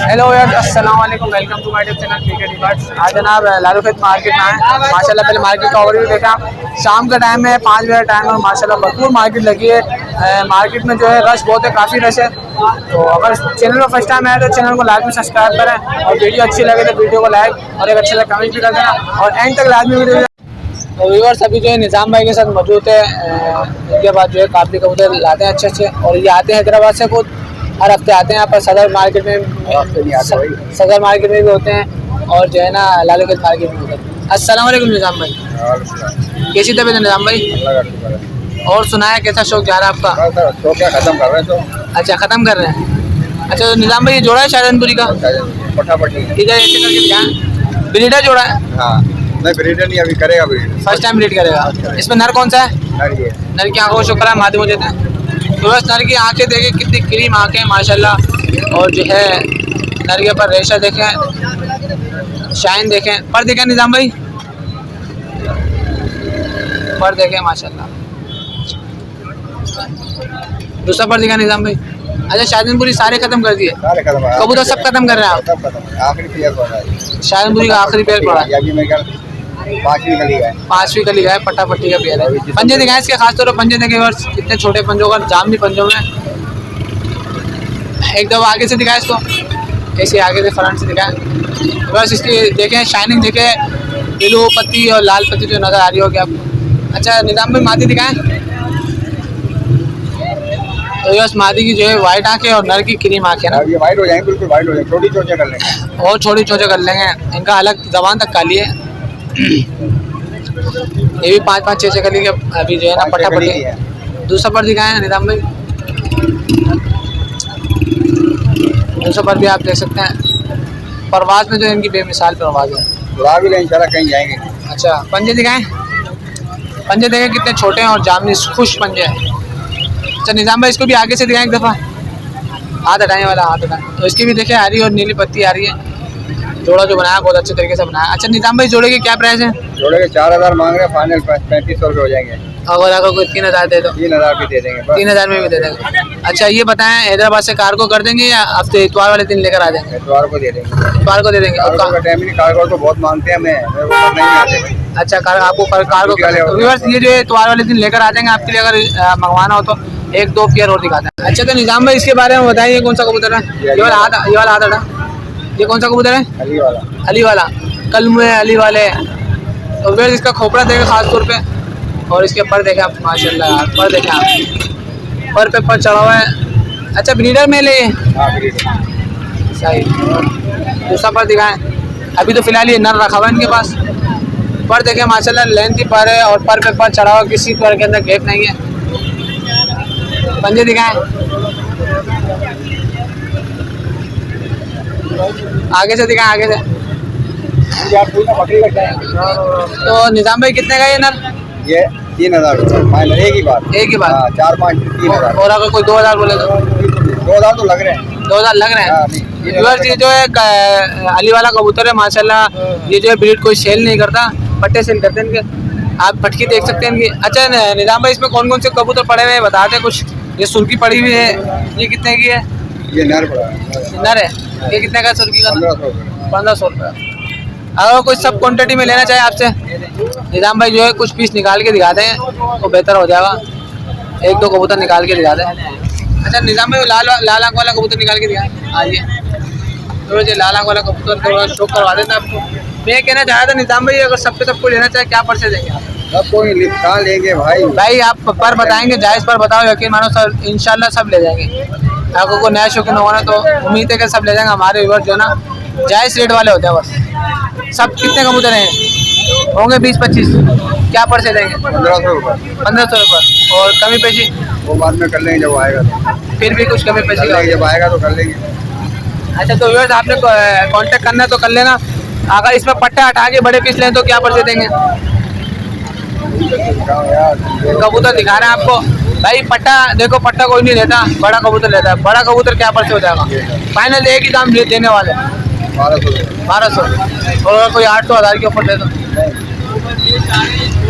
Hello यार, अस्सलाम वालेकुम, welcome to my YouTube channel cricket reverse. आज जनाब लालू खेत मार्केट में आए माशाल्लाह। पहले मार्केट का ओवरव्यू देखा। शाम का टाइम है, 5 बजे टाइम है, माशाल्लाह भरपूर मार्केट लगी है। मार्केट में जो है रश बहुत है, काफ़ी रश है। तो अगर चैनल पर फर्स्ट टाइम आया तो चैनल को लाजमी सब्सक्राइब करें और वीडियो अच्छी लगे तो वीडियो को लाइक और एक अच्छे से कमेंट भी कर देना और एंड तक लाजमी वीडियो। तो व्यूअर्स अभी जो है निज़ाम भाई के साथ मौजूद है। इनके बाद जो है काफ़ी कबूतर लाते हैं अच्छे और ये आते हैं हैदराबाद से, खुद हर हफ्ते आते हैं यहाँ पर। सदर मार्केट में सदर मार्केट में भी होते हैं और जो है ना लालू खेत मार्केट में होते हैं। अस्सलाम वालेकुम निज़ाम भाई, कैसी तबीयत है निज़ाम भाई? और सुनाया कैसा शौक जा रहा है आपका? शौक क्या खत्म कर रहे हैं तो। अच्छा, ख़त्म कर रहे हैं। अच्छा तो निज़ाम भाई ये जोड़ा है शाहजहानपुरी का? इधर ऐसे करके क्या ब्रीडर जोड़ा है? हाँ, नहीं ब्रीडर नहीं, अभी करेगा ब्रीडर, फर्स्ट टाइम ब्रीड करेगा। इसमें नर कौन सा है? नर की आंखों को शुक्र है माध्यम हो जाते हैं। तो बस नर की आंखें देखें, कितनी क्रीम आंखें माशाल्लाह। और जो है नर के ऊपर रेशा देखें, शाइन देखें, पर देखें निज़ाम भाई, पर देखें माशाल्लाह। दूसरा पर दिखा निज़ाम भाई। अच्छा शाहजहानपुरी सारे खत्म कर दिए? कबूतर सब खत्म कर रहे हैं आप? आखिरी पेयर पड़ा है शाहजहानपुरी का आखिरी पेयर पड़ा है। 5वीं कली का है, पट्टा पट्टी का पेयर है। पंजे दिखाएं इसके, खासतौर पर पंजे देखें वर्ष, कितने छोटे पंजों का जाम भी पंजों में। एक दो आगे से दिखाएं इसको, ऐसे आगे से फ्रंट से दिखाएं बस। इसकी देखें शाइनिंग देखें, ब्लू पत्ती और लाल पत्ती जो नज़र आ रही होगी आपको। अच्छा निज़ाम भाई मादी दिखाएं। तो बस मादी की जो है वाइट आंखें और नर की क्रीम आंखें ना, ये वाइट हो जाएंगे, बिल्कुल वाइट हो जाएंगे, छोटी चोंचे कर लेंगे और छोटी चोंचे कर लेंगे। इनका अलग जबान तक काली है। ये भी 5-5, 6-6 कली के अभी जो है ना पट्टा पट्टी। दूसरा पर दिखाएं निज़ाम भाई। दूसरा पर भी आप देख सकते हैं। परवाज में जो इनकी बेमिसाल परवाज है। भी इंशाल्लाह कहीं जाएंगे। अच्छा पंजे दिखाएं, पंजे देखें कितने छोटे हैं और जामनी खुश पंजे हैं। अच्छा निज़ाम भाई इसको भी आगे से दिखाएं एक दफ़ा, हाथ हटाने वाला हाथ हटाएं। तो इसकी भी देखें हरी और नीली पत्ती आ रही है। जोड़ा जो बनाया बहुत अच्छे तरीके से बनाया। अच्छा निज़ाम भाई जोड़े के क्या प्राइस है? जोड़े के 4000 मांग रहे हैं, फाइनल 3500 रुपये हो जाएंगे। अगर कोई 3000 दे दो? 3000 भी दे देंगे, 3000 में भी दे देंगे। अच्छा ये बताएं हैदराबाद से कार्गो कर देंगे या हफ्ते इतवार वाले दिन लेकर आ जाएंगे? इतवार को दे देंगे। इतवार को दे देंगे। कार्गो तो बहुत मांगते हैं हमें। अच्छा आपको कार्गो ये जो है इतवार वाले दिन लेकर आ जाएंगे आपके लिए। अगर मंगवाना हो तो 1-2 पेयर और दिखाते हैं। अच्छा तो निज़ाम भाई इसके बारे में बताइए, कौन सा कबूतर है? ये वाला हाथ हटा, ये कौन सा कबूतर है? अली वाला कलम है, अली वाले। तो फिर इसका खोपड़ा देखें खास तौर पे, और इसके पर देखें आप माशाल्लाह, पर देखें आप, पर चढ़ा हुआ है। अच्छा ब्रीडर में ले सही। दूसरा पर दिखाएं। अभी तो फिलहाल ये नर रखा हुआ है इनके पास। पर देखें माशाल्लाह लेंथी पर है और पर चढ़ा हुआ, किसी पर के अंदर गैप नहीं है। पंजे दिखाएं, आगे से दिखाएं, आगे से। तो निज़ाम भाई कितने का ये नर? ये 3000 फाइनल, एक ही बात। 4-5 3000। और अगर कोई 2000 बोले तो? 2000 तो लग रहे हैं। 2000 लग रहे हैं। ये जो है अली वाला कबूतर है माशाल्लाह। ये जो है ब्रीड कोई सेल नहीं करता, पट्टे सेल करते हैं इनके। आप पटकी देख सकते हैं इनकी। अच्छा निज़ाम भाई इसमें कौन कौन से कबूतर पड़े हुए हैं बताते हैं कुछ? ये सुर्खी पड़ी हुई है, ये कितने की है? ये नर पड़ा है। नर है, ये कितने का सुर्खी का? 1500 रुपये। अगर कोई सब क्वांटिटी में लेना चाहे आपसे निज़ाम भाई जो है कुछ पीस निकाल के दिखा दें तो बेहतर हो जाएगा। 1-2 कबूतर निकाल के दिखा दें। अच्छा निज़ाम भाई लाल आँख वाला कबूतर निकाल के दिखाएं, आइए। तो ये लाल आँख वाला कबूतर थोड़ा शो करवा देते आपको। मैं कहना चाह रहा था निज़ाम भाई अगर सबको लेना चाहे क्या परसे देंगे आप? सबको कहाँ लेंगे भाई आप पर बताएंगे, जायज़ पर बताओ, यकीन मानो सर इंशाल्लाह सब ले जाएंगे। आपको को नया शौकीन होगा तो उम्मीद है कि सब ले जाएंगे। हमारे व्यूअर्स जो ना जायज़ रेट वाले होते हैं बस। सब कितने कबूतर हैं? होंगे 20-25। क्या परसे देंगे? 1500 रुपये। 1500 रुपये। और कमी पेशी वो बाद में कर लेंगे जब आएगा तो। फिर भी कुछ कमी पेशी जब आएगा तो कर लेंगे। अच्छा तो व्यूअर्स आपने कांटेक्ट करना है तो कर लेना। अगर इसमें पट्टा हटा के बड़े पीस लें तो क्या परसे देंगे? कबूतर दिखा रहे हैं आपको भाई। पट्टा देखो, पट्टा कोई नहीं लेता, बड़ा कबूतर लेता है। बड़ा कबूतर क्या परसे हो जाएगा? फाइनल एक ही दाम देने वाले 1200। और कोई 800-1000 के ऊपर दे दो।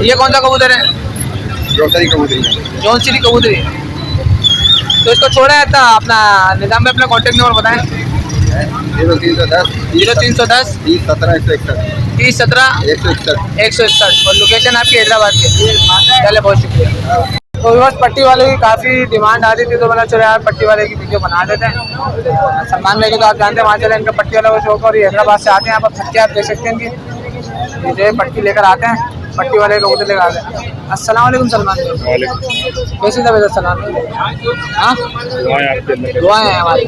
ये कौन सा कबूतर है? जौनसरी कबूतरी। तो इसको छोड़ा है था अपना निज़ाम में, अपना कॉन्टेक्ट नंबर बताएं। 0310 0310 30 17 161 30 17 161। 161 और लोकेशन आपकी हैदराबाद की। चले, बहुत शुक्रिया। तो बस पट्टी वाले की काफ़ी डिमांड आ रही थी, तो मैंने चलो यार पट्टी वाले की वीडियो बना देते हैं। सलमान भाई को तो आप जानते हैं, वहाँ चले इनका पट्टी वाला का शौक, और ये हैदराबाद से आते हैं। यहाँ पर पट्टी आप देख सकते हैं कि ये पट्टी लेकर आते हैं, पट्टी वाले कबूतर लेकर आते हैं। अस्सलाम वालेकुम सलमान भाई, कैसी तबीयत सलमान भाई? हाँ, दुआएं हैं हमारी।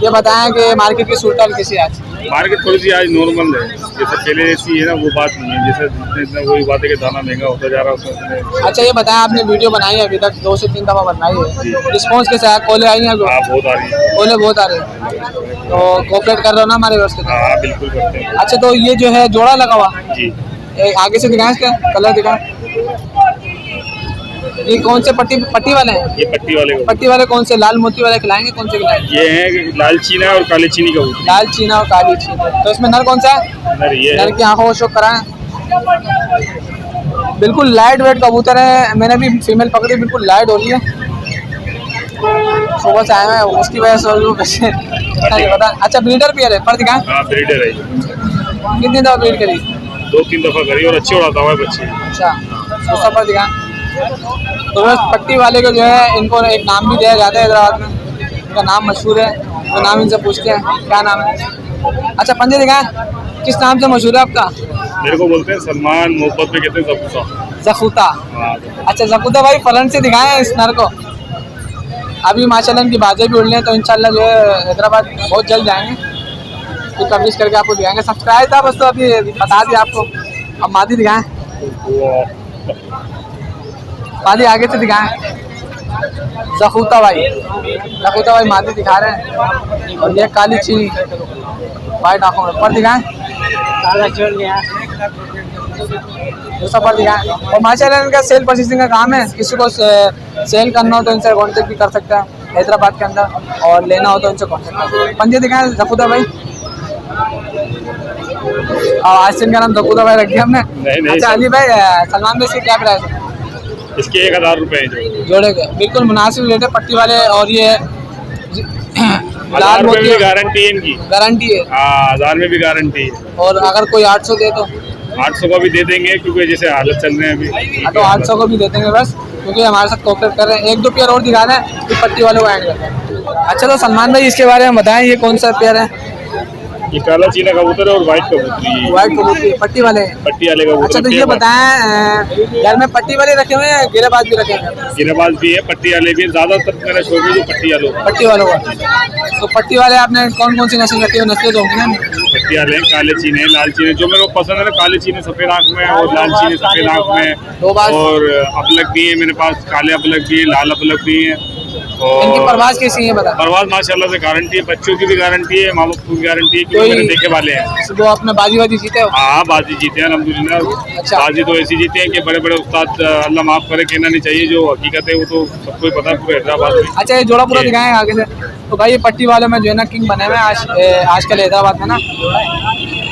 ये बताएं कि मार्केट की सूरत कैसी है आज? मार्केट थोड़ी सी आज नॉर्मल है, जैसे पहले जैसी है ना वो बात नहीं है। जैसे जितने वही बात है कि दाना महंगा होता जा रहा है उसमें। अच्छा, ये बताएं, आपने वीडियो बनाई है अभी तक 2 से 3 दफ़ा बनाई है, रिस्पॉन्स कैसे आया? कॉलें आई हैं? बहुत आ रही है। कॉलें बहुत आ रही है, तो कोऑपरेट कर रहे हो ना हमारे व्यवस्था? हाँ बिल्कुल करते हैं। अच्छा, तो ये जो है जोड़ा लगा हुआ जी, आगे से दिखाएं, इसका कलर दिखाएं। ये कौन से पट्टी वाले हैं? ये पट्टी वाले को। पट्टी वाले कौन से? लाल मोती वाले खिलाएंगे? कौन से खिलाएंगे? ये है लाल चीना और काले चीनी का कबूतर। लाल चीना और काली चीना। तो इसमें नर कौन सा है? नर ये नर की आंखों को शो कराएं। बिल्कुल लाइट वेट कबूतर है, मैंने भी फीमेल पकड़ी, बिल्कुल लाइट हो रही है। सुबह से आए हैं, उसकी वजह से पता। अच्छा, ब्रीडर पेयर है, पर दिखाएं। हाँ ब्रीडर है। कितनी दफा ब्रीड करी? 2-3 दफा करी और अच्छे उड़ाता हुआ है बच्चे। अच्छा, दूसरा पर दिखाएं। तो बस पट्टी वाले को जो है इनको एक नाम भी दिया जाता है हैदराबाद में, इनका नाम मशहूर है, तो नाम इनसे पूछते हैं क्या नाम है। अच्छा, पंजे दिखाएं, किस नाम से मशहूर है आपका? मेरे को बोलते हैं सलमान, मोहब्बत में कहते हैं जफूता। जफूता। अच्छा जफूता भाई, फ्रंट से दिखाएं इस नर को। अभी माशाल्लाह इनकी बाजें भी उड़ने हैं, तो इंशाल्लाह जो है हैदराबाद बहुत जल्द जाएंगे, तो कवरेज करके आपको दिखाएंगे। सब्सक्राइब था बस, तो अभी बता दिया आपको। अब मादी दिखाएं, मादी आगे से दिखाएं। जफूता भाई मादी दिखा रहे हैं, और ये काली चीनी वाइट आंखों में। पर दिखाएं, दूसरा पर दिखाएं। और माशाल्लाह इनका सेल परचेसिंग का काम है, किसी को सेल करना हो तो इनसे कॉन्टेक्ट भी कर सकता है हैदराबाद के अंदर, और लेना हो तो इनसे कॉन्टेक्ट कर सकते हैं। पंजे दिखाएं जफूता भाई। आज से इनका नाम जफूता भाई रख दिया हमने। नहीं, अच्छा अली भाई, सलमान भाई इसकी क्या प्राइस है? इसके 1000 रुपए जोड़े के बिल्कुल मुनासिब रेट है पट्टी वाले। और ये 1000 रुपए में गारंटी है इनकी। गारंटी है? हाँ, 1000 में भी गारंटी है। और अगर कोई 800 दे तो? 800 का भी दे देंगे, क्योंकि जैसे हालत चल रहे हैं अभी। हाँ, तो 800 को भी दे देंगे बस, क्योंकि हमारे साथ कोऑपरेट कर रहे हैं। 1-2 पेयर और दिखा रहे हैं, फिर पट्टी वालों को ऐड करते हैं। अच्छा, तो सलमान भाई इसके बारे में बताएं, ये कौन सा पेयर है? ये काला चीना कबूतर है और व्हाइट कबूतरी। व्हाइट कबूतर पट्टी वाले? पट्टी वाले कबूतर। अच्छा, तो ये बताएं, घर में पट्टी वाले रखे हुए हैं, गिरेबाज भी रखे हैं? गिरेबाज भी है, पट्टी वाले भी है। ज्यादातर मेरा शौक है जो पट्टी वालों का। तो पट्टी वाले आपने कौन कौन सी नस्ल रखी है? नस्लें तो होंगी ना? पट्टी वाले हैं, काले चीने, लाल चीने। जो मेरे को पसंद है ना, काले चीने सफेद आंख में और लाल चीने सफेद आंख में। और अपलक भी है मेरे पास, काले अपलक भी है, लाल अपलक भी है। और इनकी परवाज कैसी है बता? परवाज माशाल्लाह से गारंटी है, बच्चों की भी गारंटी है, माँ बाप की भी गारंटी है, क्योंकि मेरे देखे वाले हैं। वो अपने बाजी जीते हो? हाँ, बाजी जीते हैं अल्हम्दुलिल्लाह। अच्छा। बाजी तो ऐसी जीते हैं कि बड़े बड़े उस्ताद, अल्लाह माफ करे, कहना नहीं चाहिए, जो हकीकत है वो तो सबको ही पता है पूरे हैदराबाद में। अच्छा, ये जोड़ा पूरा दिखाएं आगे से। तो भाई ये पट्टी वाले में जो है ना किंग बने हुए हैं आजकल हैदराबाद में ना।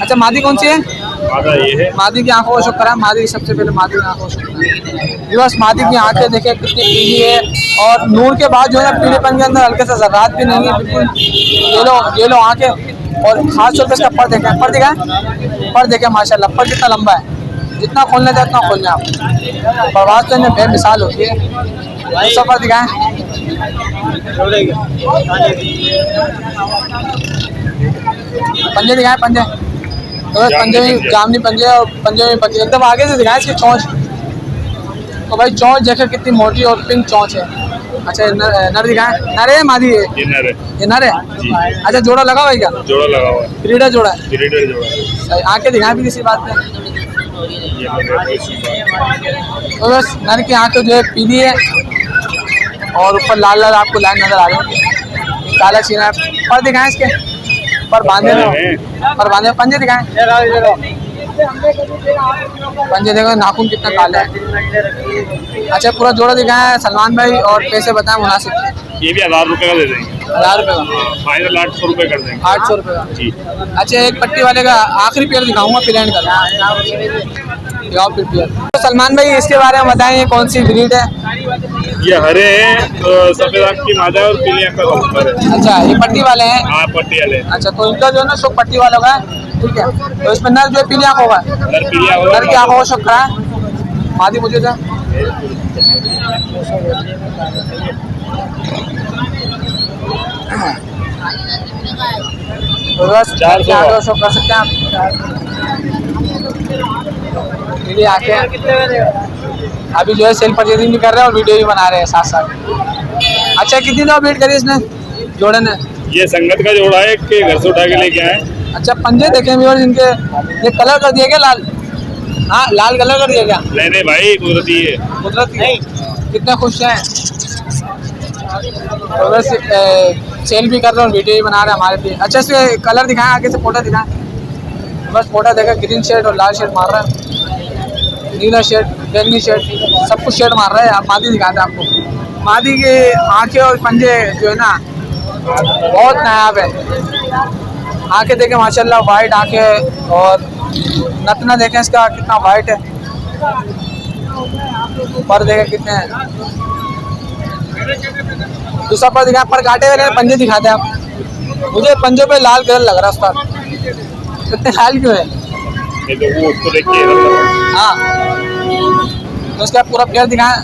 अच्छा, मादी कौन सी है? मादा ये है। मादी की आंखों को शो करा, मादी सबसे पहले मादी की आंखों को शो करा। बस मादी की आंखें देखें कितनी पीली है, और नूर के बाद जो है ना पीलेपन के अंदर हल्के से ज़र्रात भी नहीं है, बिल्कुल ये लो आंखें। और खास तौर पर इसका पर देखें, पर देखें माशाल्लाह, पर कितना लंबा है, जितना खोलने जाए उतना खोलने आप। परवाज तो इन्हें बेमिसाल होती है। दूसरा पर दिखाएं, पंजे दिखाएं, पंजे। तो बस पंजे में जामनी पंजे, और पंजे में पंजे एकदम आगे से दिखाएं इसकी चोंच। तो भाई चोंच देखें कितनी मोटी और पिंक चोंच है। अच्छा, नर दिखाएं। नर है मादी है? ये नर है जी। अच्छा, जोड़ा लगा हुआ है क्या? जोड़ा लगा हुआ है, ब्रीडर जोड़ा है। ब्रीडर जोड़ा है। आंखें दिखाएं भी किसी बात पे। तो बस नर की आंखें जो है पीली है, और ऊपर लाल लाल आपको लाइन नजर आ रही है। काला चीना है। पर दिखाएं इसके, पर बांधे पंजे दिखाएं। पंजे देखो, नाखून कितना काला है। अच्छा, पूरा जोड़ा दिखाएं सलमान भाई, और पैसे बताएं मुनासिब। ये भी 1000 रुपये का दे देंगे। 1000 रुपये का फाइनल 800 रुपये कर देंगे। 800 रुपये का जी। अच्छा, एक पट्टी वाले का आखिरी पेयर दिखाऊंगा, फिर एंड कर। तो सलमान भाई इसके बारे में बताएं, ये कौन सी ब्रीड है? ये हरे हैं तो सफेद आँख की मादा है और पीली आँख का कबूतर है। अच्छा, ये पट्टी वाले हैं। हाँ पट्टी वाले। अच्छा, तो इनका जो है ना शौक पट्टी वाला होगा, ठीक है। तो इसमें नर जो है पीली आँख होगा, नर पीली आँख नर की आँख होगा शौक खड़ा है। मादी मुझे था तो बस 400 शौक कर सकते हैं आप। पीली आँखें अभी जो है सेल परचेजिंग भी कर रहे हैं और वीडियो भी बना रहे हैं साथ साथ। अच्छा, कितनी दफा वेट करी इसने जोड़े ने? ये संगत का जोड़ा है कि घर से उठा के लेके आए। अच्छा, पंजे देखे भी और इनके ये कलर कर दिया क्या लाल? हाँ, लाल कलर कर दिया क्या? नहीं भाई, कुदरती है। कुदरती। कितने खुश हैं। तो बस सेल भी कर रहे हैं और वीडियो भी बना रहे हैं हमारे लिए। अच्छा, इसके कलर दिखाएं, आगे से फोटो दिखाएं। बस फोटो देखा, ग्रीन शेड और लाल शेड मार रहा है, नीला शेड, बैंगनी शेड, सब कुछ शेड मार रहा है। आप मादी दिखाते हैं आपको। मादी की आंखें और पंजे जो है ना बहुत नायाब है। आंखें देखें माशाल्लाह, वाइट आंखें और नतना देखें इसका कितना वाइट है। पर देखें कितने हैं। दूसरा पर दिखाएं, पर काटे हुए पंजे दिखाते हैं आप। मुझे पंजों पे लाल कलर लग रहा है उसका, इतने लाल क्यों है? तो वो उसको देखिए। हाँ, तो उसका पूरा पेयर दिखाएं।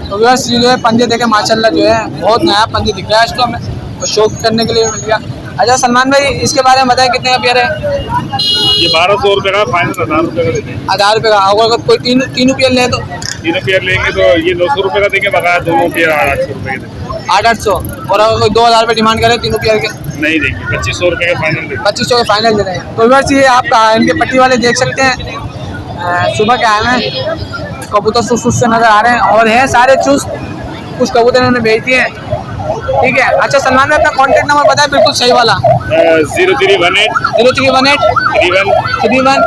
तो बस जो है पंजे देखे माशाल्लाह जो है बहुत नया पंजे दिख रहा है इसको हमें, और शौक करने के लिए मिल गया। अच्छा सलमान भाई, इसके बारे में बताएं कितने का पेयर है? ये 1200 रुपये का, फाइनल 1000 रुपये का देते हैं। 1000 रुपये का। अगर कोई तीन पेयर ले तो 3 पेयर लेंगे तो ये 200 रुपये का देंगे, बकाया दोनों पेयर 800 रुपये के देंगे। 800। और अगर कोई 2000 रुपये डिमांड करे तीनों पेयर के? नहीं देंगे, 2500 रुपये का फाइनल देंगे। 2500 के फाइनल दे रहे हैं। तो बस ये आप इनके पट्टी वाले देख सकते हैं, सुबह के आए हैं, कबूतर सुस्त से नजर आ रहे हैं और है सारे चुस्त। कुछ कबूतर इन्होंने बेच दिए हैं, ठीक है। अच्छा सलमान भाई, अपना कॉन्टैक्ट नंबर बताएं बिल्कुल सही वाला। 0318 0318 31 81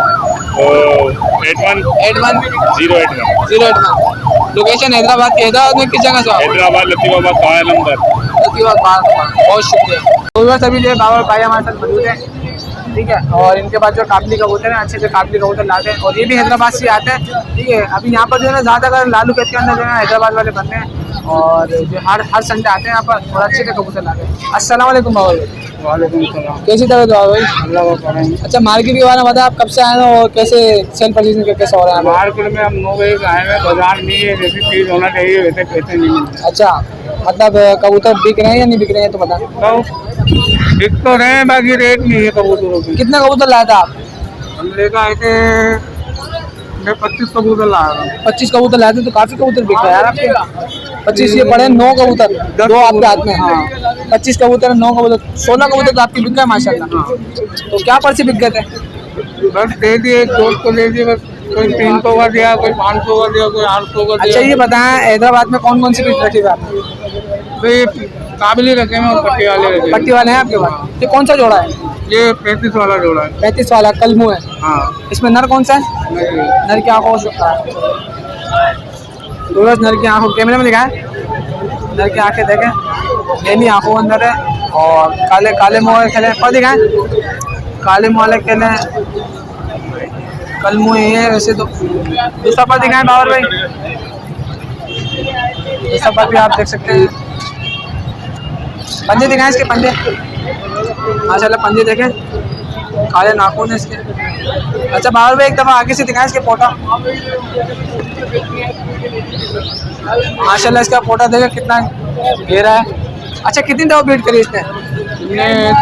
81 081। लोकेशन हैदराबाद की। हैदराबाद में किस जगह से? हैदराबाद लतीफाबाद पाया नंबर। बहुत शुक्रिया। तो बस अभी जो है बाबर भाई हमारे साथ मौजूद है, ठीक है। और इनके पास जो काबली कबूतर हैं, अच्छे से काबली कबूतर लाते हैं और ये भी हैदराबाद से आते हैं, ठीक है। अभी यहाँ पर जो है ना ज़्यादातर लालू खेत के अंदर जो है हैदराबाद वाले बनते हैं और जो हर संडे आते हैं यहाँ पर और अच्छे से कबूतर लाते हैं। अस्सलाम वालेकुम बाबा भाई। वालेकुम सलाम। कैसी तरह दुआ भाई? अल्लाह का करम। अच्छा, मार्केट के बारे में बताएं, आप कब से आए हैं और कैसे सेल परचेजिंग कैसे हो रहा है? मार्केट में हम 9 बजे से आए हैं, बाजार नहीं है, जैसी चीज़ होना चाहिए वैसे पैसे नहीं मिलते। अच्छा, मतलब कबूतर बिक रहे हैं या नहीं बिक रहे हैं तो बता। बिक तो रहे हैं, बाकी रेट नहीं है कबूतरों की। कितने कबूतर लाए थे आप? हम लेकर आए थे, मैं 25 कबूतर ला रहा हूँ। 25 कबूतर लाए थे तो काफ़ी कबूतर बिक रहे हैं यार आपके। 25 ये पड़े 9 कबूतर, 2 आपके हाथ में। हाँ, 25 कबूतर 9 कबूतर 16 कबूतर तो आपकी बिक गए माशाल्लाह। तो क्या पर्ची बिक गए थे? बस दे दिए, एक दोस्त को दे दिए, बस कोई 300 का दिया, कोई 500 का दिया, कोई 800 का दिया। अच्छा, ये बताएं हैदराबाद में कौन कौन सी बीट रखी हुई आपने? तो ये काबिली रखे हैं और पट्टी वाले रखे हैं। पट्टी वाले हैं आपके पास? ये कौन सा जोड़ा है? ये 35 वाला जोड़ा है। 35 वाला कलमू है। हाँ, इसमें नर कौन सा है? नहीं नर की आँखों को तो बस नर की आँखों कैमरे में दिखाएं। नर की आँखें देखें, नीली आँखों अंदर है और काले काले मुँह खेले पर दिखाएं। काले मुँह वाले खेले, कल मुँह ये है वैसे तो। दूसरा पर दिखाएं बाबर भाई। दूसरा पर भी आप देख सकते हैं। पंजे दिखाएं इसके, पंजे माशाल्लाह पंजे देखें, काले नाखून है इसके। अच्छा बाबर भाई, एक दफ़ा आगे से दिखाएं इसके पोटा। माशाल्लाह इसका पोटा देखें कितना गहरा है। अच्छा, कितनी दफ़ा ब्रीड करी इसने?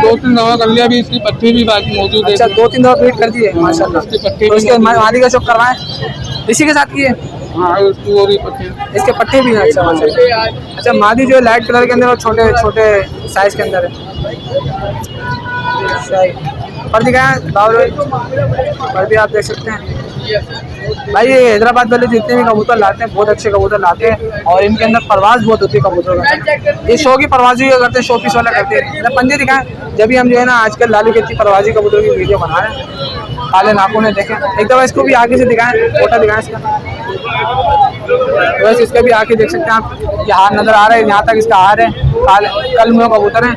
2-3 दफा कर लिया, अभी इसकी पट्टी भी बाकी मौजूद है। अच्छा, 2-3 दफ़ा ब्रीड कर दी है माशाल्लाह। इसकी पट्टी तो इसके मादी का शौक करवाएं, इसी के साथ की है। हाँ, उसकी और भी पट्टी। इसके पट्टे भी हैं। अच्छा माशाल्लाह। अच्छा, मादी जो है लाइट कलर के अंदर और छोटे छोटे साइज के अंदर है। सही पर दिखाएं बाबर भाई, पर भी आप देख सकते हैं भाई। ये हैदराबाद वाले जितने भी कबूतर लाते हैं बहुत अच्छे कबूतर लाते हैं और इनके अंदर परवाज बहुत होती है कबूतरों का। ये शो की परवाजी करते हैं, शो पीस वाला करते हैं। पंजे दिखाएं, जब भी हम जो है ना आजकल लालू खेती परवाजी कबूतरों की वीडियो बना रहे हैं। काले नाखून है देखें, एक दफ़ा इसको भी आगे से दिखाएं, फोटा दिखाएं इसका। बस इसका भी आके देख सकते हैं आप। ये हार नजर आ रहा है, यहाँ तक इसका हार है, कल मुँह कबूतर है।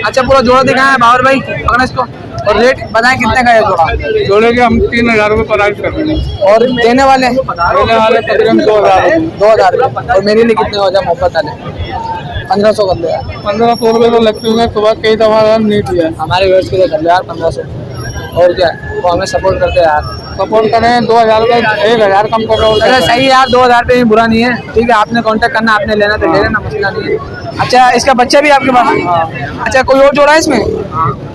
अच्छा पूरा जोड़ा दिखाया है बाबर भाई, अगर इसको और रेट बताएं कितने का है जोड़ा? जोड़े के हम 3000 रुपये प्राइस कर रहे हैं और देने वाले तकरीबन 2000। 2000 रुपये। और मेरे लिए कितने हो जाए मोहब्बत वाले? 1500 कर दो यार। 1500 रुपये तो लगते होंगे, सुबह कई दफा नहीं दिया। हमारे व्यूअर्स के लिए कर लो यार 1500, और क्या, वो हमें सपोर्ट करते हैं यार। सपोर्ट करें 2000 रुपये, 1000 कम कर रहा हूँ। अरे सही है यार, 2000 रुपये बुरा नहीं है, ठीक है। आपने कांटेक्ट करना, आपने लेना तो ले लेना, मसला नहीं है। अच्छा इसका बच्चा भी आपके पास? अच्छा कोई और जोड़ा है इसमें?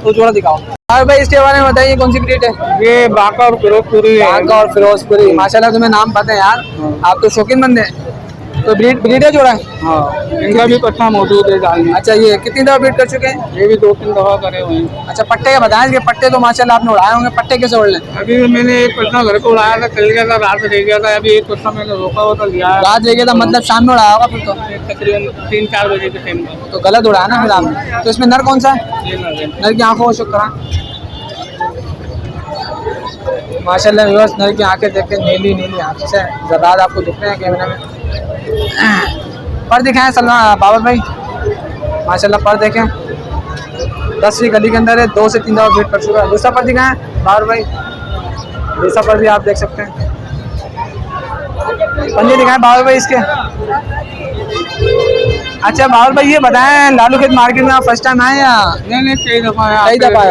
तो जोड़ा दिखाओ। और भाई इसके बारे में बताइए, कौन सी ब्रीड है ये? बाका और फिरोजपुरी है। बाका और फिरोजपुरी, माशाल्लाह तुम्हें नाम पता है यार, आप तो शौकीन बंदे हैं। तो ब्रीड है जोड़ा है? हाँ, इनका भी पट्टा मौजूद है जाल में। अच्छा ये कितनी दफा ब्रीड कर चुके हैं? ये भी 2-3 दफा करे हुए हैं। अच्छा पट्टे का बताएं, इसके पट्टे तो माशाल्लाह आपने उड़ाए होंगे, पट्टे कैसे उड़ लें? अभी मैंने एक पट्टा घर को उड़ाया था, चल गया था, रात रह गया था। अभी एक पट्टा मैंने रोका हुआ था, लिया। रात रह गया था मतलब शाम में उड़ाया होगा फिर तो? तकरीबन 3-4 बजे के टाइम में। तो गलत उड़ाया ना फिर आपने। तो इसमें नर कौन सा है? ये ना नर की आंखों को शुक्र माशाल्लाह व्यूअर्स, नर की आंखें देख के नीली नीली आंखें से जराद आपको दिख रहे हैं कैमरे में। पर दिखाएं सलमान बाबर भाई, माशाल्लाह पर देखें, 10वीं गली के अंदर है, 2 से 3 दफा वेट कर चुका है। दूसरा पर दिखाएं बाबर भाई, दूसरा पर भी आप देख सकते हैं। पंजे दिखाएं बाबर भाई इसके। अच्छा बाबर भाई ये बताएं, लालू खेत मार्केट में आप फर्स्ट टाइम आए या? नहीं, कई दफा कई दफा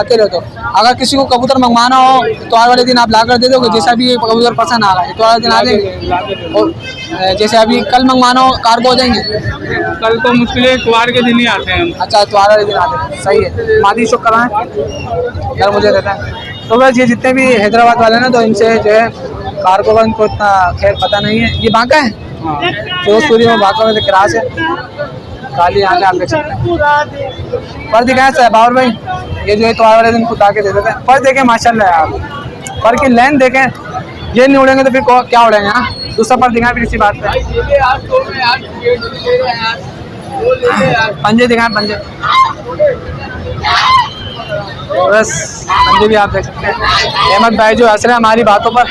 आते रहो। तो अगर किसी को कबूतर मंगवाना हो तो आज वाले दिन आप ला कर दे दोगे? जैसा भी कबूतर पसंद आ रहा है तो वाले दिन आ जाएंगे। और जैसे अभी कल मंगवाना हो कार्गो हो जाएंगे? कल तो मुश्किल है, इतवार के दिन ही आते हैं। अच्छा इतवार वाले दिन आते हैं, सही है। मादी शो कराएं यार, मुझे रहता है। तो बस ये जितने भी हैदराबाद वाले ना, तो इनसे जो है कार्गो का इनको इतना खैर पता नहीं है। ये बांका है फिरोजपुरी में, बांका में क्रास है, काली आंखें आप देख सकते हैं। पर दिखाएं सर बाबर भाई, ये जो है इतवार वाले दिन खुद आके दे देते हैं। पर देखें माशाल्लाह यार, पर की लेंथ देखें, ये नहीं उड़ेंगे तो फिर क्या उड़ेंगे? हाँ दूसरा पर दिखाएं फिर इसी बात पे। पंजे दिखाएं, पंजे बस, पंजे भी आप देख सकते हैं। अहमद भाई जो हंस रहे हैं हमारी बातों पर।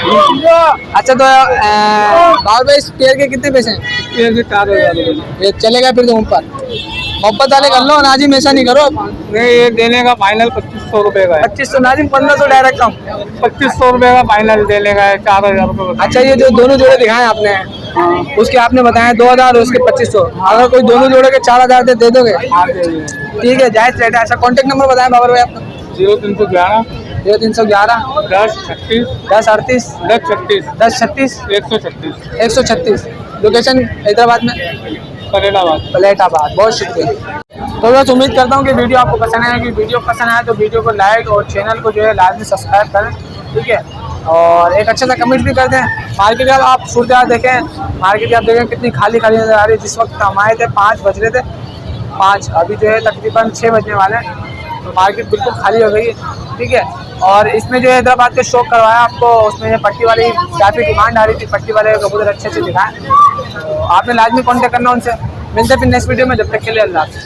अच्छा तो बाबर भाई इस पेड़ के कितने पैसे हैं? पेड़ के 4000 रुपये। ये चलेगा फिर तो ऊपर, मोहब्बत वाले कर लो, नाजिम ऐसा नहीं करो। नहीं, ये देने का फाइनल 2500 रुपये का है। 2500 नाजिम, 1500 डायरेक्ट कम। 2500 रुपये का फाइनल देने का है, 4000 रुपये। अच्छा ये जो दोनों जोड़े दिखाए आपने, उसके आपने बताया 2000 और उसके 2500, अगर कोई दोनों जोड़े के 4000 दे दोगे? ठीक है, जायज़ रेट है। अच्छा कॉन्टेक्ट नंबर बताएं बाबर भाई आपका। 0311 0311 1038 1038 1036 1036 136 136। लोकेशन हैदराबाद में पलेटाबाद। बहुत शुक्रिया। तो बस उम्मीद करता हूँ कि वीडियो आपको पसंद आएगी। वीडियो पसंद आए तो वीडियो को लाइक और चैनल को जो है लाजमी सब्सक्राइब करें, ठीक है। और एक अच्छा सा कमेंट भी कर दें। मार्केट का आप सूरत देखें, मार्केट आप देखें कितनी खाली खाली नजर आ रही है। जिस वक्त हम आए थे 5 बज रहे थे, 5 अभी जो है तकरीबन 6 बजने वाले हैं, तो मार्केट बिल्कुल खाली हो गई है, ठीक है। और इसमें जो हैदराबाद के शौक करवाया आपको, उसमें पट्टी वाली काफ़ी डिमांड आ रही थी, पट्टी वाले कबूतर अच्छे अच्छे दिखाएं, तो आपने लाजमी कॉन्टेक्ट करना उनसे। मिलते हैं फिर नेक्स्ट वीडियो में, जब तक के लिए अल्लाह हाफ़िज़।